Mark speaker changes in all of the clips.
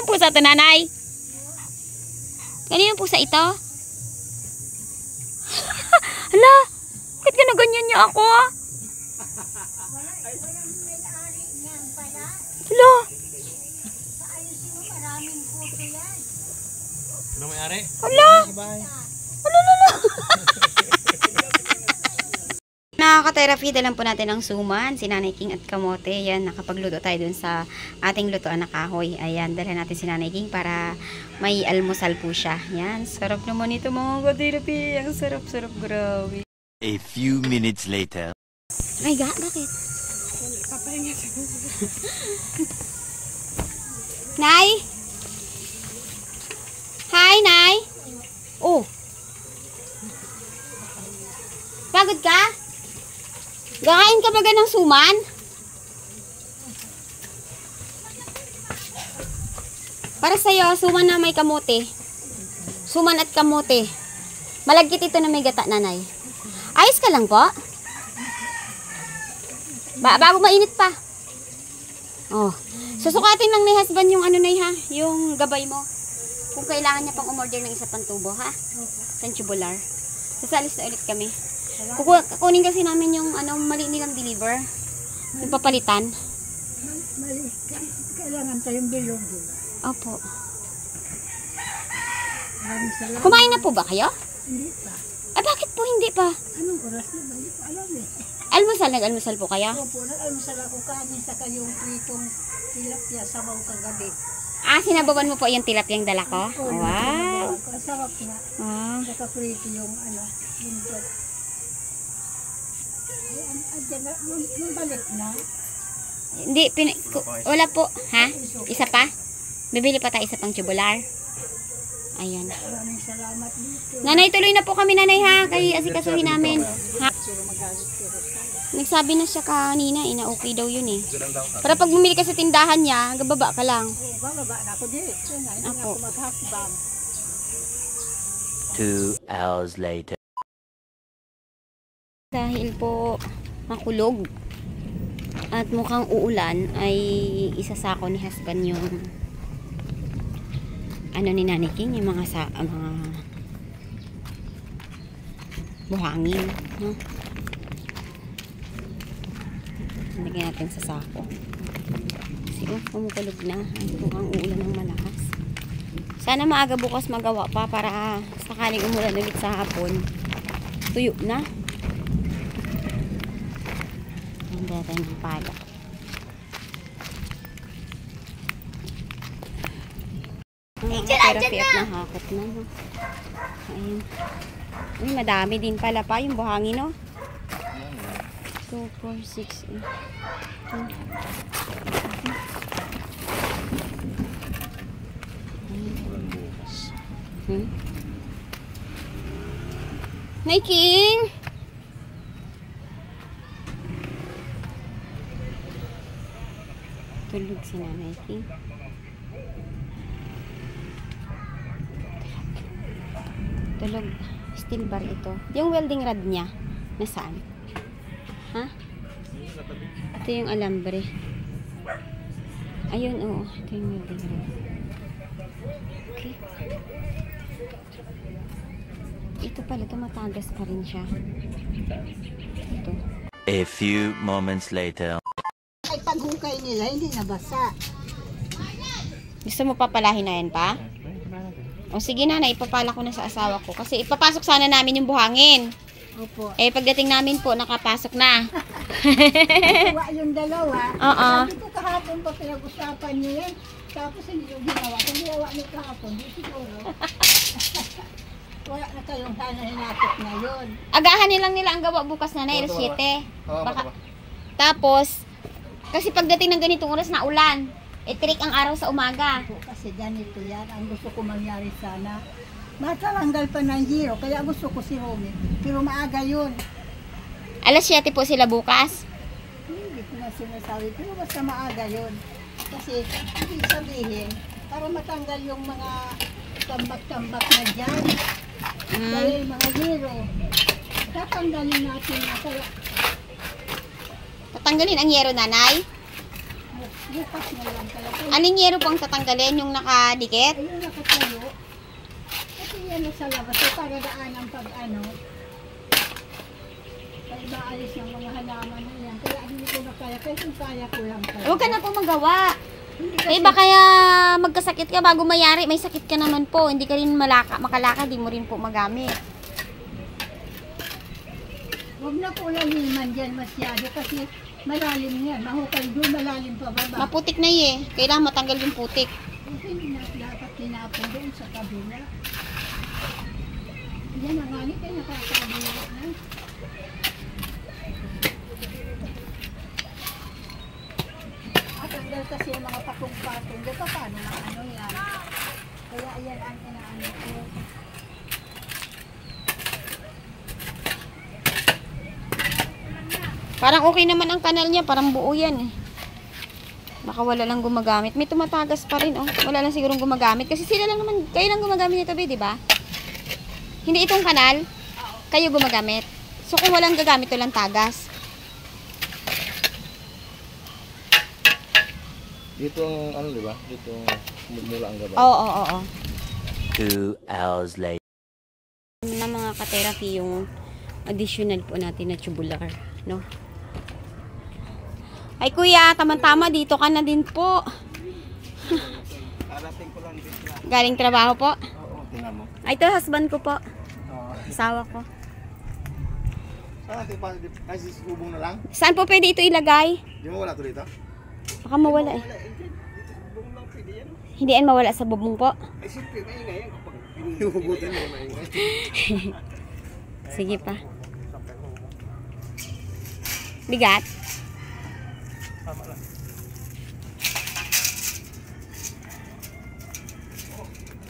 Speaker 1: Kaninong pusa ito, nanay? Kaninong pusa ito? Hala, bakit ka na ganyan niya ako? Hala.
Speaker 2: Ano may-ari?
Speaker 1: Hala. Hala, hala. Nakaka-therapy, dalan po natin ang suman, si Nanay King at kamote. Yan, nakapagluto tayo dun sa ating lutoan na kahoy. Ayan, dalhan natin si Nanay King para may almusal po siya. Yan, sarap naman ito mga ka-therapy. Ang sarap-sarap, grabe.
Speaker 3: A few minutes later.
Speaker 1: Ay, bakit? Nay? Hi, Nay? Oh. Pagod ka? Gakain ka ba ng suman? Para sa'yo, suman na may kamote. Suman at kamote. Malagkit ito na may gata, nanay. Ayos ka lang po? Bago mainit pa. Oh. Susukatin lang ni husband yung ano na ha, yung gabay mo. Kung kailangan niya pang umorder ng isa pang tubo, ha? Sa tubular. Sasalis na ulit kami. Kukunin kasi namin yung ano, mali nilang deliver. Yung papalitan.
Speaker 4: Mali. Kailangan tayong bilog.
Speaker 1: Opo.
Speaker 4: Maraming salamat.
Speaker 1: Kumain na po ba kayo?
Speaker 4: Hindi pa.
Speaker 1: Ah, bakit po hindi pa?
Speaker 4: Anong oras na ba? Hindi pa alam eh.
Speaker 1: Nag-almusal po kayo?
Speaker 4: Opo, nag-almusal ako kanin sa kayong pritong tilapia sabaw kagabi.
Speaker 1: Ah, sinabawan mo po yung tilapyang dala ko?
Speaker 4: Oo,
Speaker 1: Wow.
Speaker 4: ang sarap nga.
Speaker 1: Ah.
Speaker 4: Saka prito yung ano, bundok. Andyan na, nung balik na.
Speaker 1: Hindi, wala po. Ha? Isa pa? Bibili pa tayo isa pang tubular. Ayan.
Speaker 4: Maraming salamat dito.
Speaker 1: Nanay, tuloy na po kami, nanay, ha? Kaya asikasuhin namin. Ha? Nagsabi na siya kanina, okay daw yun eh. Para pag bumili ka sa tindahan niya, gababa ka lang.
Speaker 4: Oo, bababa na ako dito. Hindi na ako maghakbang.
Speaker 3: 2 hours later.
Speaker 1: Dahil po makulog at mukhang uulan, ay isasako ni husband yung ano ni Nanay King, yung mga buhangin, no? Lagyan natin sa sako. Kasi kumukulog na. Ay, mukhang uulan ng malakas. Sana maaga bukas magawa pa para sakaling umulan ulit sa hapon, tuyo na. Hindi tayo ng pala. Therapy at nahakot na. Ayun. Uy, madami din pala pa yung buhangin, no? 2, 4, 6, 8. Nay King! Tulog si Nanay King. Tulog. Steel bar ito. Yung welding rod niya, nasaan? Ha? Ito yung alambre. Ayun, oo. Ito yung welding rod. Okay. Ito pala, tumatagas pa rin siya. Ito.
Speaker 3: A few moments later.
Speaker 4: Ay, paghukay nila, hindi nabasa.
Speaker 1: Gusto mo papalahin na yan pa? O sige na, ipapala ko na sa asawa ko. Kasi ipapasok sana namin yung buhangin.
Speaker 4: Opo.
Speaker 1: Eh, pagdating namin po, nakapasok na.
Speaker 4: Nakuha yung dalawa.
Speaker 1: Oo.
Speaker 4: Sabi ko kahapon pa pinag-usapan niyo yan. Tapos hindi yung ginawa. Kung ginawa niyo kahapon, di siguro. Wala na kayong sana hinapit na yun.
Speaker 1: Agahan nilang nila ang gawa bukas na alas 7. Baka, tapos, kasi pagdating ng ganitong oras na ulan, trick ang araw sa umaga.
Speaker 4: Kasi ganito yan. Ang gusto ko mangyari sana. Matalanggal pa ng zero. Kaya gusto ko si Romy. Pero maaga yun.
Speaker 1: Alas 7 po sila bukas.
Speaker 4: Hindi ko na sinasabi. Pero basta maaga yun. Kasi ibig sabihin, para matanggal yung mga tambak-tambak na dyan. Dahil mga zero. Tatanggalin natin na. Kaya
Speaker 1: Tatanggalin ang yero, nanay?
Speaker 4: Bukas na lang kaya.
Speaker 1: Aling yero po ang tatanggalin? Yung nakadikit?
Speaker 4: Ayun nakatayo. Kasi yan sa labas. So, para daanan pag ano. Pag maalis ng mga halaman na yan. Kaya hindi ko na kaya. Kaya kung kaya ko lang kaya.
Speaker 1: Huwag ka na po magawa.
Speaker 4: Hindi
Speaker 1: Eh baka kaya magkasakit ka bago mayari. May sakit ka naman po. Hindi ka rin makalaka. Di mo rin po magamit.
Speaker 4: Huwag na po laliman dyan masyado kasi malalim yan. Mahukay doon, malalim pa baba.
Speaker 1: Maputik na eh. Kailangan matanggal yung putik.
Speaker 4: Kasi hindi na dapat tinapon doon sa kabila. Yan ang hangin kaya nakakabila na. At tanggal kasi yung mga patong-patong. Di pa paano na ano yan. Kaya ayan ang inaano ko.
Speaker 1: Parang okay naman ang kanal niya. Parang buo yan eh. Baka wala lang gumagamit. May tumatagas pa rin oh. Wala lang sigurong gumagamit. Kasi sila lang naman, kayo lang gumagamit nito ba, di ba? Hindi itong kanal. Kayo gumagamit. So kung walang gagamit, walang tagas.
Speaker 2: Dito ang ano, di ba? Dito mula ang gabay.
Speaker 1: Oo.
Speaker 3: 2 hours later.
Speaker 1: Na mga ka-therapy yung additional po natin na tubular, no? Ay kuya, tama-tama dito ka na din po.
Speaker 2: Arating ko lang dito.
Speaker 1: Galing trabaho po.
Speaker 2: Oo, tingnan mo.
Speaker 1: Ay, ito husband ko po. Asawa ko.
Speaker 2: Saan natin pa? Ay, ubong na lang?
Speaker 1: Saan po pwede ito ilagay?
Speaker 2: Di mo wala to dito?
Speaker 1: Baka mawala eh.
Speaker 2: Ubong lang pwede yan.
Speaker 1: Hindi yan mawala sa bubong po.
Speaker 2: Ay, siyempre, maingay yan kapag pinuhugutan mo, maingay.
Speaker 1: Sige pa. Bigat?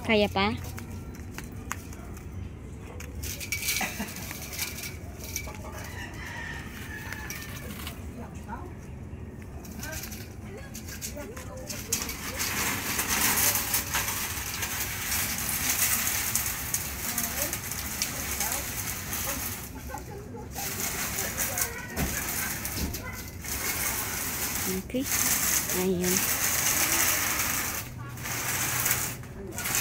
Speaker 1: Kaya pa? Okay. Ayun.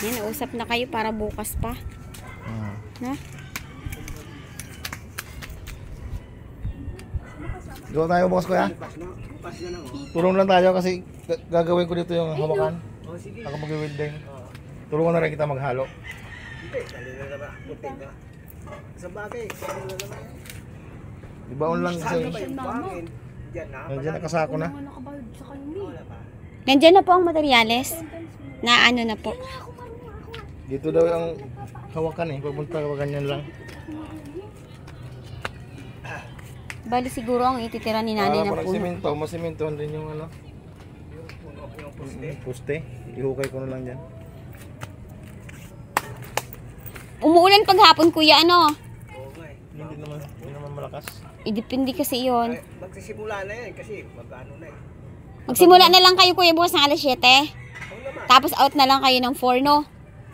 Speaker 1: Yan, usap na kayo para bukas pa. Ha?
Speaker 2: Doon tayo bukas kuya? Tulong lang tayo kasi gagawin ko dito yung hawakan. Ako mag-welding. Tulungan na rin kita maghalo.
Speaker 5: Sa bagay,
Speaker 2: Ibaon lang kasi. Nandiyan nakasako na.
Speaker 1: Nandiyan na po ang materyales. Na ano na po.
Speaker 2: Dito daw ang hawakan eh. Pagpunta ka ganyan lang.
Speaker 1: Bali siguro ang ititira ni nanay na
Speaker 2: Parang
Speaker 1: puno.
Speaker 2: simento. Masimentohan din yung ano. Puste. Ihukay ko na lang dyan.
Speaker 1: Umuulan paghapon kuya ano?
Speaker 2: Hindi naman malakas.
Speaker 1: Depende kasi yon.
Speaker 5: magsisimula na yan kasi magkano na eh.
Speaker 1: Magsimula na lang kayo kuya bukas ng alas 7. Tapos out na lang kayo ng 4 no?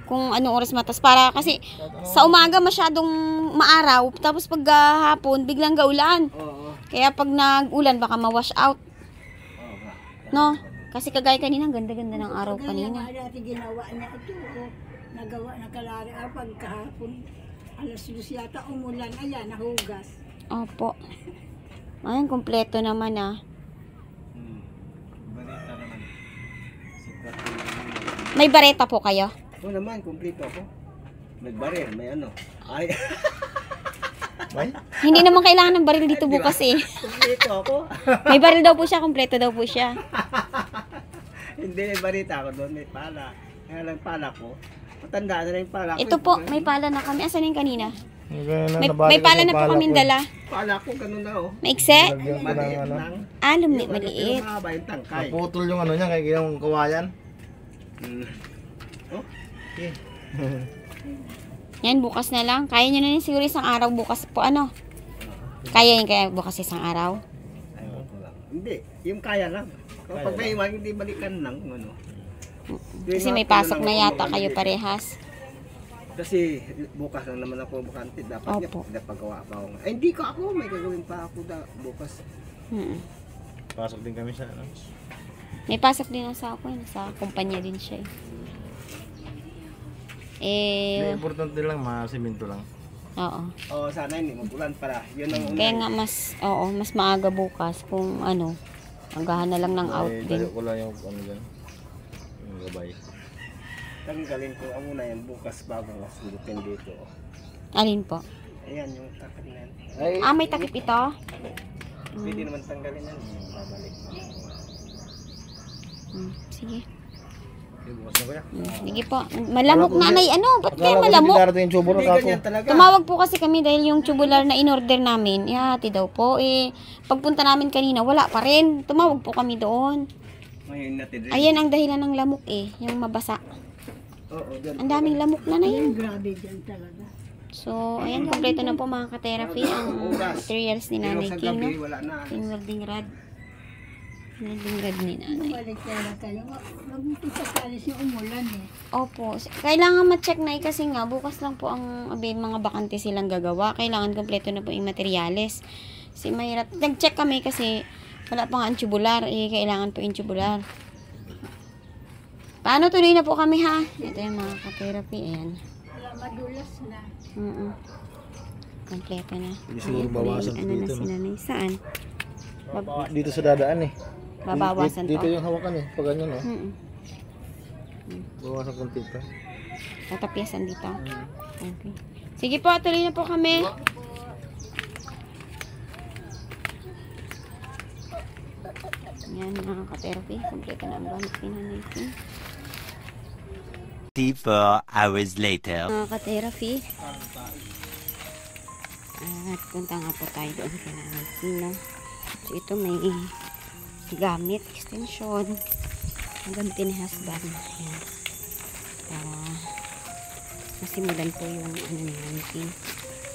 Speaker 1: Kung anong oras matas para kasi sa umaga masyadong maaraw tapos pag hapon biglang gaulan.
Speaker 5: Oo.
Speaker 1: Kaya pag nag-ulan baka ma-wash out. No? Kasi kagaya kanina ang ganda-ganda ng araw kanina.
Speaker 4: Kaya dati ginawa niya ito. Nagawa na kalari. Pagkahapon, alas 2 yata umulan. Ayan, nahugas.
Speaker 1: Opo. Ayun, kompleto naman ah.
Speaker 5: Barita naman.
Speaker 1: May bareta po kayo?
Speaker 5: Oo naman, kumplito ako. Nagbarir, may ano. Ay,
Speaker 2: May?
Speaker 1: Hindi naman kailangan ng baril dito bukas eh.
Speaker 5: kumplito ako.
Speaker 1: May baril daw po siya, kompleto daw po siya.
Speaker 5: Hindi, may barita ako doon, may pala. Kaya lang pala ko. Matanda na yung pala ko.
Speaker 1: Ito po, may pala na kami. Asan yung kanina? May
Speaker 2: Nabali
Speaker 1: pala
Speaker 2: kasi
Speaker 1: na po kaming
Speaker 2: ko.
Speaker 1: dala.
Speaker 5: Pala ko, ganun na oh.
Speaker 1: Maikse?
Speaker 2: Lagyan ko ng
Speaker 5: Maliit
Speaker 2: ano.
Speaker 5: lang.
Speaker 1: Ah,
Speaker 5: Yung
Speaker 1: maliit.
Speaker 5: mahaba yung tangkay.
Speaker 2: Naputol yung ano niya kaya ginawang kawayan.
Speaker 5: Oh,
Speaker 2: Okay.
Speaker 1: Yan, bukas na lang. Kaya nyo na rin siguro isang araw bukas po. Ano? Kaya yun kaya bukas isang araw?
Speaker 5: ayun ko lang. Hindi, yung kaya lang. Kapag may iwan, hindi balikan lang. Ano.
Speaker 1: Kasi may pasok na yata kayo parehas.
Speaker 5: Kasi bukas lang naman ako bukante. Dapat
Speaker 1: Opo.
Speaker 5: niya pagawa pa ako. Ay, hindi ko ako. May gagawin pa ako bukas.
Speaker 1: Mm.
Speaker 2: Pasok din kami sa ano.
Speaker 1: May pasok din ang sa ako. Sa kumpanya din siya eh.
Speaker 2: Hindi, importante lang, ma-semento lang.
Speaker 1: Oo.
Speaker 5: Oo, sana hindi magulan para. Yun ang una.
Speaker 1: Kaya nga mas maaga bukas kung ano, hanggahan na lang ng out
Speaker 2: Ay,
Speaker 1: din.
Speaker 2: tayo ko lang yung ano dyan. Yung gabay.
Speaker 5: Tanggalin ko ang una yan bukas bago mas gulupin dito.
Speaker 1: Alin po?
Speaker 5: Ayan yung takip na yan.
Speaker 2: Ay,
Speaker 1: May takip ito?
Speaker 5: Pwede naman tanggalin yan. Babalik.
Speaker 1: Sige.
Speaker 2: okay, bukas na kuya.
Speaker 1: Sige po. Malamok nanay. Ano? Ba't kaya
Speaker 2: Akala ko
Speaker 1: malamok?
Speaker 2: hindi darating yung tubo na
Speaker 5: Hindi
Speaker 2: kako.
Speaker 5: ganyan talaga.
Speaker 1: Tumawag po kasi kami dahil yung tubular na in-order namin, ihati daw po. Pagpunta namin kanina, wala pa rin. Tumawag po kami doon.
Speaker 5: Ngayon natin rin.
Speaker 1: Ayan ang dahilan ng lamok yung mabasa.
Speaker 5: Oo, dyan.
Speaker 1: Ang daming lamok na yun.
Speaker 4: Grabe dyan talaga.
Speaker 1: So, ayan, kompleto na po mga ka-therapy ang materials ni
Speaker 5: Pero
Speaker 1: Nanay
Speaker 5: sa
Speaker 1: King,
Speaker 5: gabi,
Speaker 1: no?
Speaker 5: wala na.
Speaker 1: Yung welding rod. Welding rod ni Nanay.
Speaker 4: Bumalik kaya kayo. Mag-umpisa talis yung umulan eh.
Speaker 1: Opo. Kailangan ma-check na kasi nga, bukas lang po ang mga bakante silang gagawa. Kailangan kompleto na po yung materials. Kasi mahirap. Nag-check kami kasi wala pa nga ang tubular. Kailangan po yung tubular. Paano, tuloy na po kami ha? Ito yung mga ka-therapy. Ayan.
Speaker 4: Wala madulas na.
Speaker 1: Kompleto na.
Speaker 2: Hindi siguro bawasan
Speaker 1: Ano na
Speaker 2: dito,
Speaker 1: si Nanay? Saan?
Speaker 2: Dito sa dadaan eh.
Speaker 1: Babawasan
Speaker 2: Dito
Speaker 1: to.
Speaker 2: yung hawakan eh. Pag ganyan oh.
Speaker 1: Mm-mm.
Speaker 2: Bawasan konti pa.
Speaker 1: Tatapyasan dito. Okay. Sige po, tuloy na po kami. Yan mga ka-therapy. Kompleto na ang gamit ni Nanay King.
Speaker 3: 4 hours later.
Speaker 1: Mga ka-therapy. At punta nga po tayo doon kay Nanay King, no? So ito may gamit, extension. Ang gamit ni husband. Ayan. Para masimulan po yung ano ni Nanay King.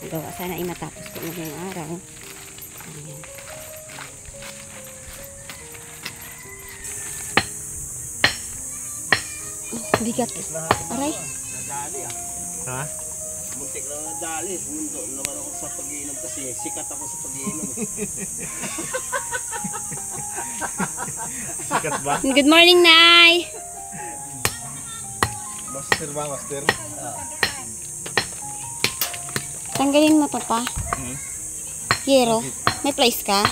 Speaker 1: Nagawa sana ay matapos po ngayong araw. Ayan. Bigat. Aray.
Speaker 2: Ha?
Speaker 5: Muntik lang na dali. Mundo naman ako sa pag-iinom kasi sikat ako sa pag-iinom.
Speaker 2: Sikat ba?
Speaker 1: Good morning, Nay.
Speaker 2: Master ba? Master?
Speaker 1: Tanggalin mo to pa. Yero. May place ka?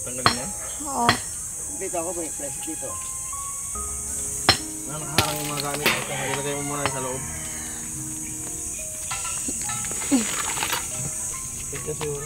Speaker 2: Tanggalin yan?
Speaker 1: Oo.
Speaker 5: Dito ako may place dito.
Speaker 2: Nakaharang yung mga gamit. Ilagay mo muna sa loob. Ito siguro.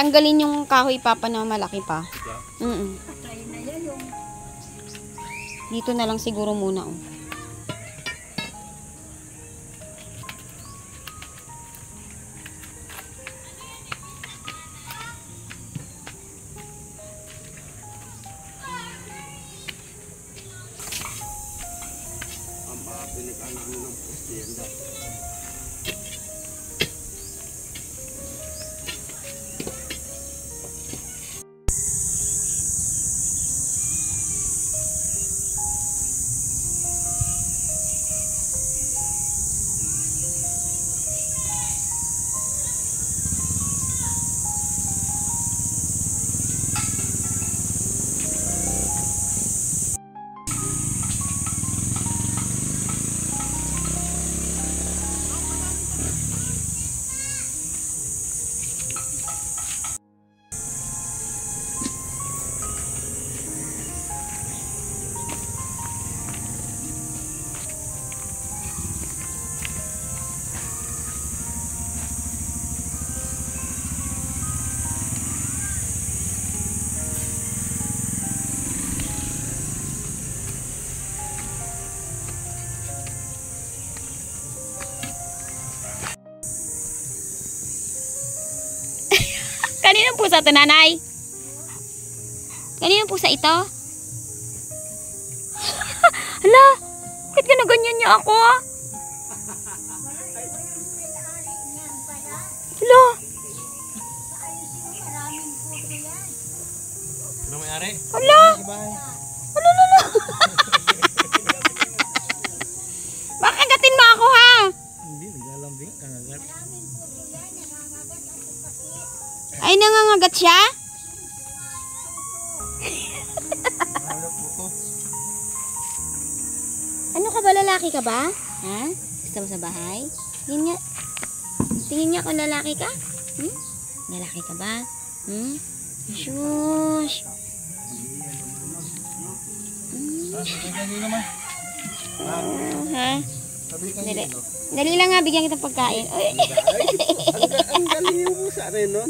Speaker 1: Tanggalin yung kahoy papa na malaki pa.
Speaker 4: Patay na yan yung
Speaker 1: Dito na lang siguro muna. Oh.
Speaker 5: Ang mga pinag-anak ng poste yan daw.
Speaker 1: pusa to, nanay? Kanino pusa ito? Hala, bakit ganaganyan niya ako? Hala.
Speaker 2: Ano may-ari?
Speaker 1: Hala. Hala, hala. Baka kagatin mo ako, ha?
Speaker 2: Hindi, naglalambing. Kangagat.
Speaker 1: Ay, nangangagat siya? Ano ka ba? Lalaki ka ba? Ha? Gusto mo sa bahay? Tingin nga. Tingin nga kung lalaki ka? Hmm? Lalaki ka ba? Hmm? Shush.
Speaker 2: Sabi naman.
Speaker 1: Ha?
Speaker 2: Sabi ka
Speaker 1: Dali. Dali lang nga, bigyan kita pagkain. Uy.
Speaker 5: Ang galing yung pusa rin, no?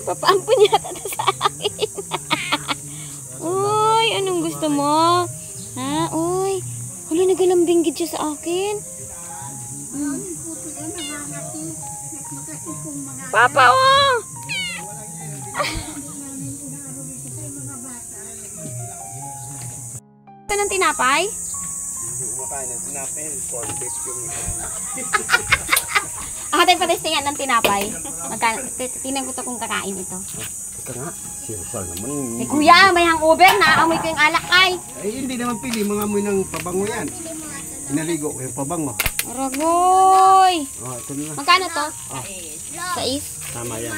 Speaker 1: Papaampun yata ito sa akin. Uy, anong gusto mo? Ha? Uy. Hala, nagalambinggit siya sa akin. Papa, oh! Ito ng tinapay?
Speaker 5: Kumakain ng tinapay, corn beef yung
Speaker 1: Tayo patestingan ng tinapay. Tingnan ko to kung kakain ito.
Speaker 5: Ika nga, sirasal naman.
Speaker 1: Eh kuya, may hangover. Naamoy ko yung alak ay.
Speaker 5: Ay, hindi naman pili, mga amoy ng pabango yan. Inaligo ko yung pabango.
Speaker 1: Aragoy!
Speaker 5: Oh, ito na.
Speaker 1: Magkano to?
Speaker 5: Ah.
Speaker 1: 6?
Speaker 5: Tama yan.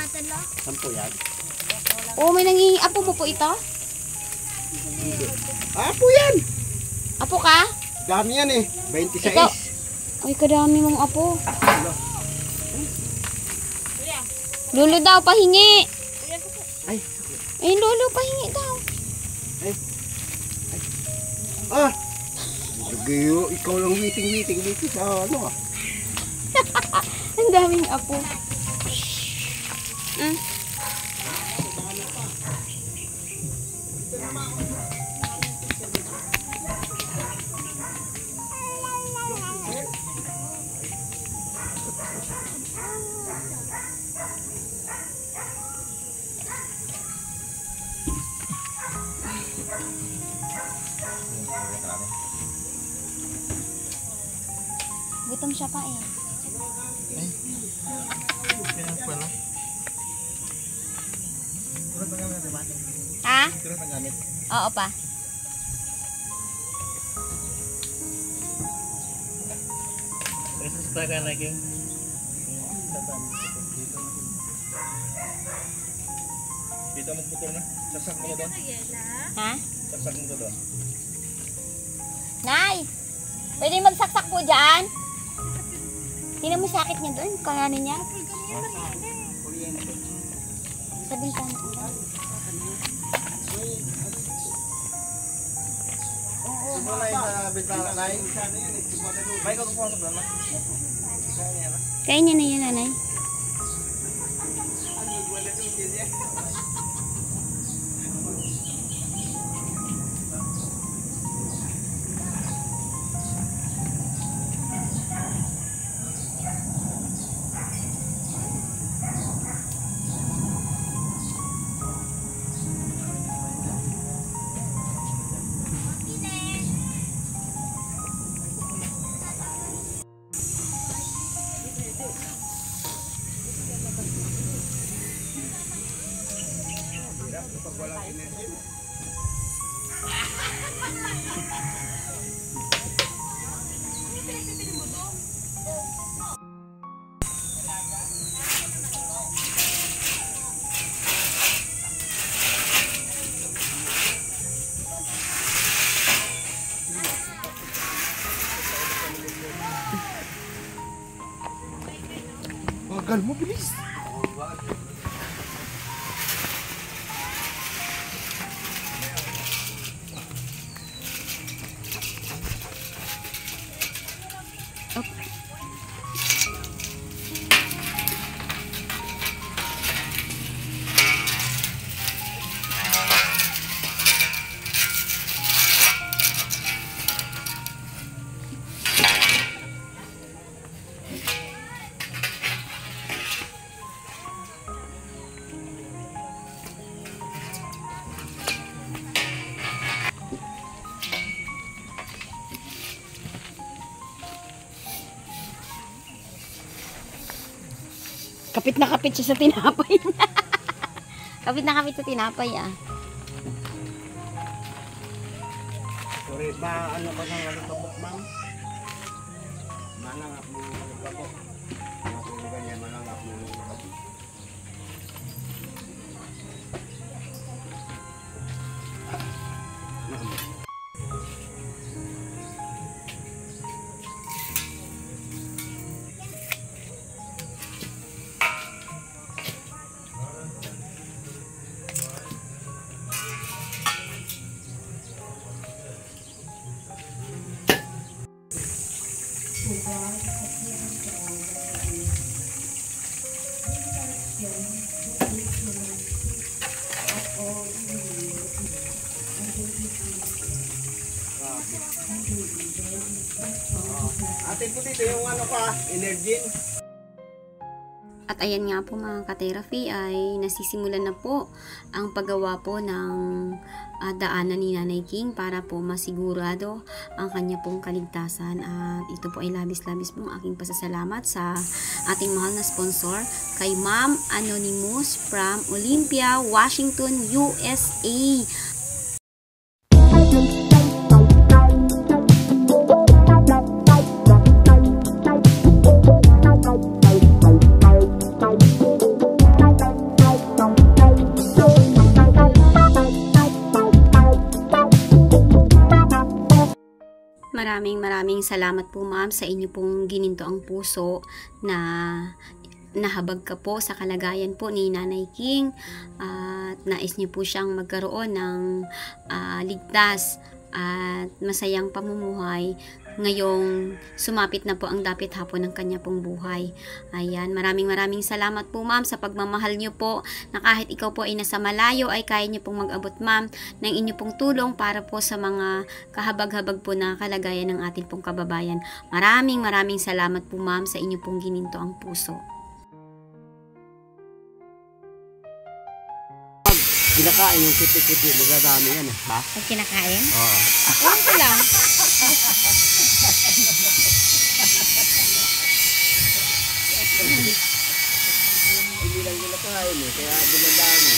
Speaker 5: 10 yan.
Speaker 1: Oh, may nangingi. Apo mo po ito?
Speaker 5: Apo yan!
Speaker 1: Apo ka?
Speaker 5: Dami yan eh. 26.
Speaker 1: Ikaw. Ay, kadami mong apo. Lolo daw, pahingi.
Speaker 5: Ay,
Speaker 1: Eh, lolo, pahingi daw.
Speaker 5: ah! Gayo, ikaw lang witing sa ano ah.
Speaker 1: Ang daming apo. Mm. Gutom siya pa eh.
Speaker 2: Kaya pala. Tulad na gamit, diba?
Speaker 1: Ha?
Speaker 2: Tulad na gamit.
Speaker 1: Oo pa.
Speaker 2: Kasi sa taga lagi. Dito magputol na. Sasak mo doon.
Speaker 1: Ha?
Speaker 2: Sasak mo doon.
Speaker 1: Nay! Pwede magsaksak po dyan? Tingnan mo sakit niya doon. Kaya niya. Sabihin ka na.
Speaker 5: Simula sa bintana na yun.
Speaker 2: May ko pumasok doon na.
Speaker 1: Kaya niya na yun, nanay.
Speaker 2: Bagal mo, bilis.
Speaker 1: Kapit na kapit siya sa tinapay niya. Kapit na kapit sa tinapay ah.
Speaker 5: Sorry, ano ba ng alukabok, ma'am? Malangap mo yung alukabok. Ganyan, malangap mo yung alukabok. Ate po dito yung ano pa, Energin.
Speaker 1: At ayan nga po mga ka-therapy ay nasisimulan na po ang paggawa po ng daanan ni Nanay King para po masigurado ang kanya pong kaligtasan. At ito po ay labis-labis pong aking pasasalamat sa ating mahal na sponsor kay Ma'am Anonymous from Olympia, Washington, USA. Maraming salamat po ma'am sa inyo pong gininto ang puso na nahabag ka po sa kalagayan po ni Nanay King at nais niyo po siyang magkaroon ng ligtas at masayang pamumuhay ngayong sumapit na po ang dapit hapon ng kanya pong buhay. Ayan, maraming salamat po ma'am sa pagmamahal niyo po na kahit ikaw po ay nasa malayo ay kaya niyo pong mag-abot ma'am ng inyo pong tulong para po sa mga kahabag-habag po na kalagayan ng ating pong kababayan. Maraming salamat po ma'am sa inyo pong gininto ang puso.
Speaker 5: Kinakain yung kipi-kipi, magadami yan eh, ha?
Speaker 1: Pag kinakain?
Speaker 5: Oo.
Speaker 1: Ewan ko lang.
Speaker 5: Hindi lang kinakain eh, kaya dumadami.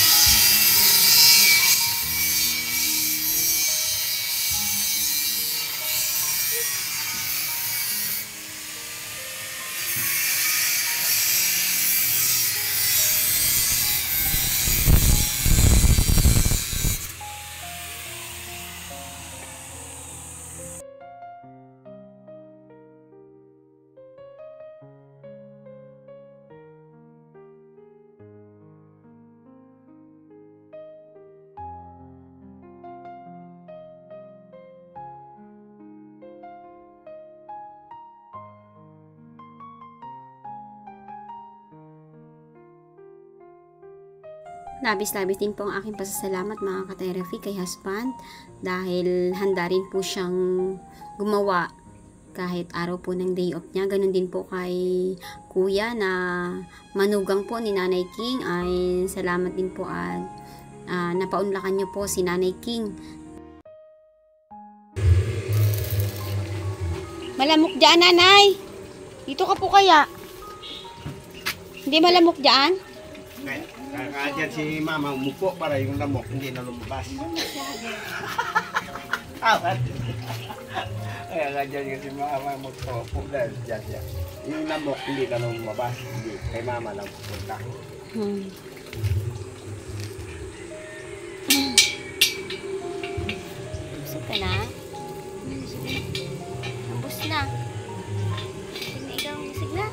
Speaker 1: Labis-labis din po ang aking pasasalamat mga ka-therapy kay husband dahil handa rin po siyang gumawa kahit araw po ng day off niya. Ganun din po kay kuya na manugang po ni Nanay King ay salamat din po at napaunlakan niyo po si Nanay King. Malamok dyan, Nanay! Dito ka po kaya? Hindi malamok dyan?
Speaker 5: Kaya dyan si mama umupo para yung lamok hindi na lumabas. Kaya nga dyan kasi mama umupo dahil dyan. Yung lamok hindi na lumabas. Hindi. Kay mama lang pupunta.
Speaker 1: Busog ka na? Tapos na. Sige, ikaw busog na.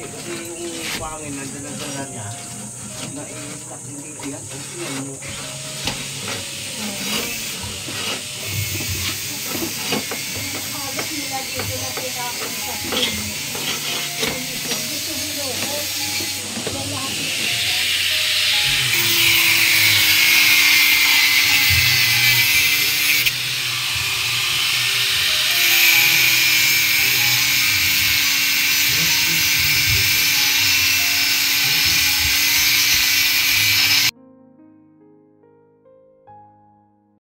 Speaker 5: Kasi yung pangin na dala niya, naiisak hindi yan.